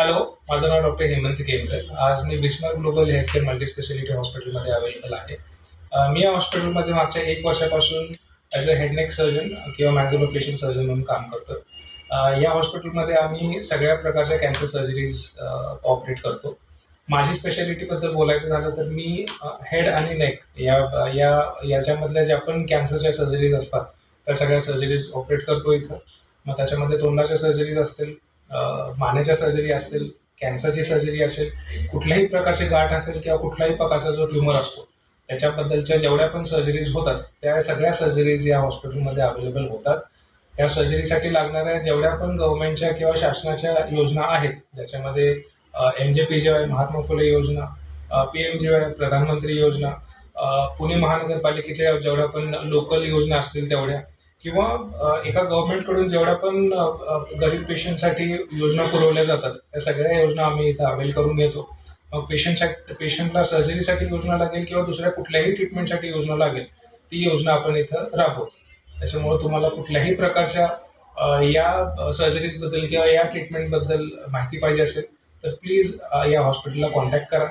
Hello, माझं नाव doctor Hemant Kemkar. आज मी Bismarck global healthcare multispeciality हॉस्पिटलमध्ये अवेलेबल आहे. मी या हॉस्पिटलमध्ये मागच्या 1 वर्षापासून as a head neck surgeon किंवा मॅक्झिलोफेशियल सर्जन म्हणून काम करतो. या हॉस्पिटलमध्ये आम्ही सगळ्या प्रकारच्या कॅन्सर सर्जरीज ऑपरेट करतो. माझी स्पेशालिटीबद्दल बोलायचं झालं तर मी हेड आणि नेक याच्यामधल्या ज्या पण कॅन्सरच्या सर्जरीज असतात, त्या सगळ्या सर्जरीज ऑपरेट करतो इथं. मग त्याच्यामध्ये तोंडाच्या सर्जरीज असतील, मानेच्या सर्जरी असतील, कॅन्सरची सर्जरी असेल, कुठल्याही प्रकारची गाठ असेल किंवा कुठल्याही प्रकारचा जो ट्यूमर असतो, त्याच्याबद्दलच्या जेवढ्या पण सर्जरीज होतात, त्या सगळ्या सर्जरीज या हॉस्पिटलमध्ये अवेलेबल होतात. त्या सर्जरीसाठी लागणाऱ्या जेवढ्या पण गव्हर्नमेंटच्या किंवा शासनाच्या योजना आहेत, ज्याच्यामध्ये MJPGY महात्मा फुले योजना, PMGY प्रधानमंत्री योजना, पुणे महानगरपालिकेच्या जेवढ्या पण लोकल योजना असतील तेवढ्या, किंवा एका गव्हर्नमेंटकडून जेवढ्या पण गरीब पेशंटसाठी योजना पुरवल्या जातात, त्या सगळ्या योजना आम्ही इथं अवेल करून घेतो. मग पेशंटला सर्जरीसाठी योजना लागेल किंवा दुसऱ्या कुठल्याही ट्रीटमेंटसाठी योजना लागेल, ती योजना आपण इथं राबवतो. त्याच्यामुळे तुम्हाला कुठल्याही प्रकारच्या या सर्जरीजबद्दल किंवा या ट्रीटमेंटबद्दल माहिती पाहिजे असेल तर प्लीज या हॉस्पिटलला कॉन्टॅक्ट करा.